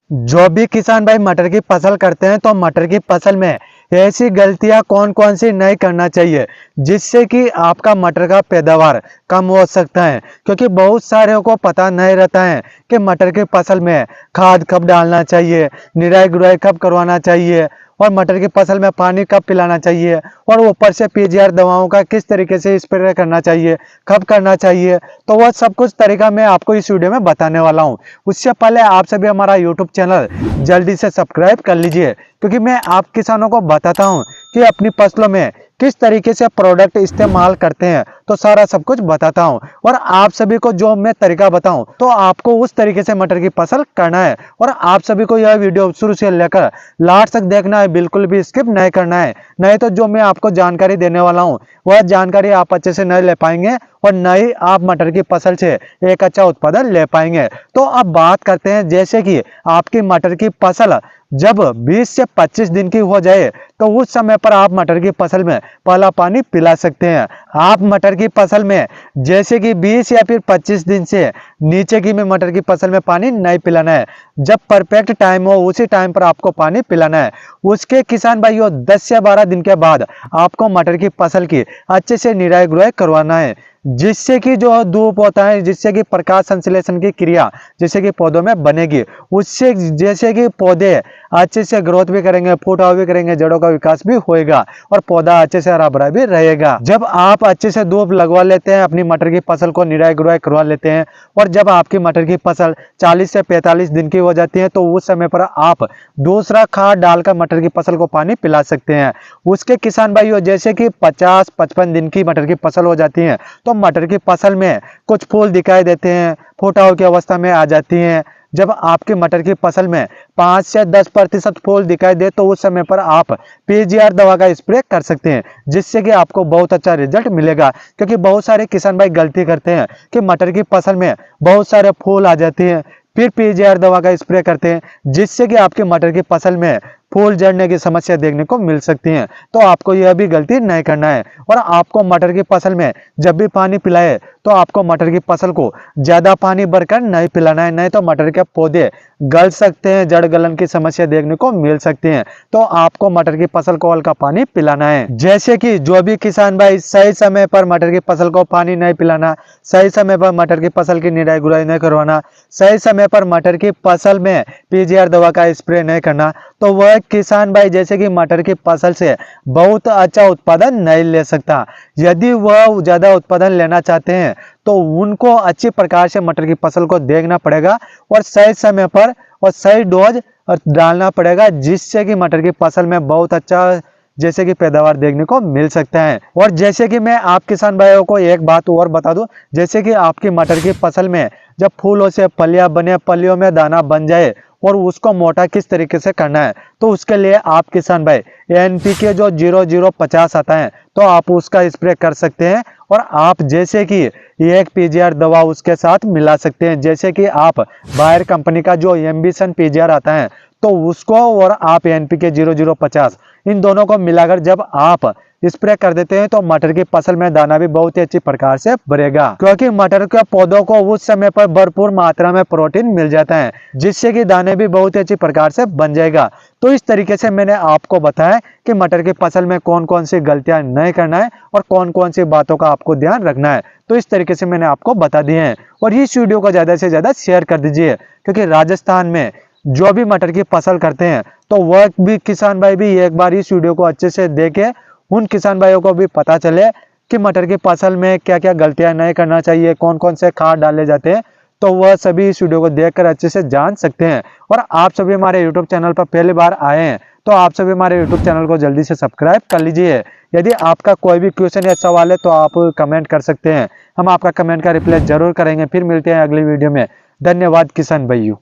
जो भी किसान भाई मटर की फसल करते हैं तो मटर की फसल में ऐसी गलतियां कौन कौन सी नहीं करना चाहिए जिससे कि आपका मटर का पैदावार कम हो सकता है। क्योंकि बहुत सारे को पता नहीं रहता है कि मटर की फसल में खाद कब डालना चाहिए, निराई गुड़ाई कब करवाना चाहिए और मटर की फसल में पानी कब पिलाना चाहिए और ऊपर से पीजीआर दवाओं का किस तरीके से स्प्रे करना चाहिए, कब करना चाहिए। तो वह सब कुछ तरीका मैं आपको इस वीडियो में बताने वाला हूँ। उससे पहले आप सभी हमारा यूट्यूब चैनल जल्दी से सब्सक्राइब कर लीजिए, क्योंकि मैं आप किसानों को बताता हूँ कि अपनी फसलों में किस तरीके से प्रोडक्ट इस्तेमाल करते हैं, तो सारा सब कुछ बताता हूँ। और आप सभी को जो मैं तरीका बताऊं तो आपको उस तरीके से मटर की फसल करना है। और आप सभी को यह वीडियो शुरू से लेकर लास्ट तक देखना है, बिल्कुल भी स्किप नहीं करना है। नहीं तो जो मैं आपको जानकारी देने वाला हूँ वह जानकारी आप अच्छे से नहीं ले पाएंगे और न ही आप मटर की फसल से एक अच्छा उत्पादन ले पाएंगे। तो अब बात करते हैं, जैसे कि आपकी मटर की फसल जब 20 से 25 दिन की हो जाए तो उस समय पर आप मटर की फसल में पहला पानी पिला सकते हैं। आप मटर की फसल में जैसे कि 20 या फिर 25 दिन से नीचे की में मटर की फसल में पानी नहीं पिलाना है। जब परफेक्ट टाइम हो उसी टाइम पर आपको पानी पिलाना है। उसके किसान भाइयों 10 से 12 दिन के बाद आपको मटर की फसल की अच्छे से निराई गुड़ाई करवाना है, जिससे कि जो धूप होता है, जिससे कि प्रकाश संश्लेषण की क्रिया जैसे कि पौधों में बनेगी, उससे जैसे कि पौधे अच्छे से ग्रोथ भी करेंगे, फुटाव भी करेंगे, जड़ों का विकास भी होएगा और पौधा अच्छे से हरा भरा भी रहेगा। जब आप अच्छे से धूप लगवा लेते हैं, अपनी मटर की फसल को निराई गुड़ाई करवा लेते हैं और जब आपकी मटर की फसल 40 से 45 दिन की हो जाती है तो उस समय पर आप दूसरा खाद डालकर मटर की फसल को पानी पिला सकते हैं। उसके किसान भाइयों जैसे कि 50-55 दिन की मटर की फसल हो जाती है तो मटर की फसल में कुछ फूल दिखाई देते हैं, फुटाव की अवस्था में आ जाती हैं। जब आपकी मटर की फसल में 5 से 10% फूल दिखाई दे तो उस समय पर आप पीजीआर दवा का स्प्रे कर सकते हैं, जिससे कि आपको बहुत अच्छा रिजल्ट मिलेगा। क्योंकि बहुत सारे किसान भाई गलती करते हैं कि मटर की फसल में बहुत सारे फूल आ जाते हैं, फिर पीजीआर दवा का स्प्रे करते हैं, जिससे कि आपकी मटर की फसल में फूल झड़ने की समस्या देखने को मिल सकती है। तो आपको यह भी गलती नहीं करना है। और आपको मटर की फसल में जब भी पानी पिलाए तो आपको मटर की फसल को ज्यादा पानी भरकर नहीं पिलाना है, नहीं तो मटर के पौधे गल सकते हैं, जड़ गलन की समस्या देखने को मिल सकती है। तो आपको मटर की फसल को हल्का पानी पिलाना है। जैसे कि जो भी किसान भाई सही समय पर मटर की फसल को पानी नहीं पिलाना, सही समय पर मटर की फसल की निराई गुड़ाई नहीं करवाना, सही समय पर मटर की फसल में पीजीआर दवा का स्प्रे नहीं करना, तो वह किसान भाई जैसे कि मटर की फसल से बहुत अच्छा उत्पादन नहीं ले सकता। यदि वह ज्यादा उत्पादन लेना चाहते हैं तो उनको अच्छी प्रकार से मटर की फसल को देखना पड़ेगा और सही समय पर और सही डोज डालना पड़ेगा, जिससे कि मटर की फसल में बहुत अच्छा जैसे कि पैदावार देखने को मिल सकता है। और जैसे कि मैं आप किसान भाइयों को एक बात और बता दूं, जैसे कि आपकी मटर की फसल में जब फूलों से फलियां बने, फलियों में दाना बन जाए और उसको मोटा किस तरीके से करना है, तो उसके लिए आप किसान भाई एनपीके जो 0050 आता है तो आप उसका स्प्रे कर सकते हैं। और आप जैसे कि एक पीजीआर दवा उसके साथ मिला सकते हैं, जैसे कि आप बायर कंपनी का जो एम्बिशन पीजीआर आता है तो उसको और आप एनपीके 0050 इन दोनों को मिलाकर जब आप स्प्रे कर देते हैं तो मटर की फसल में दाना भी बहुत ही अच्छी प्रकार से भरेगा। क्योंकि मटर के पौधों को उस समय पर भरपूर मात्रा में प्रोटीन मिल जाता है, जिससे कि दाने भी बहुत ही अच्छी प्रकार से बन जाएगा। तो इस तरीके से मैंने आपको बताया कि मटर की फसल में कौन कौन सी गलतियां नहीं करना है और कौन कौन सी बातों का आपको ध्यान रखना है। तो इस तरीके से मैंने आपको बता दिए हैं। और इस वीडियो को ज्यादा से ज्यादा शेयर कर दीजिए, क्योंकि राजस्थान में जो भी मटर की फसल करते हैं तो वह भी किसान भाई भी एक बार इस वीडियो को अच्छे से देखे, उन किसान भाइयों को भी पता चले कि मटर की फसल में क्या क्या गलतियां नहीं करना चाहिए, कौन कौन से खाद डाले जाते हैं, तो वह सभी इस वीडियो को देखकर अच्छे से जान सकते हैं। और आप सभी हमारे यूट्यूब चैनल पर पहली बार आए हैं तो आप सभी हमारे यूट्यूब चैनल को जल्दी से सब्सक्राइब कर लीजिए। यदि आपका कोई भी क्वेश्चन या सवाल है तो आप कमेंट कर सकते हैं, हम आपका कमेंट का रिप्लाई जरूर करेंगे। फिर मिलते हैं अगली वीडियो में। धन्यवाद किसान भाइयों।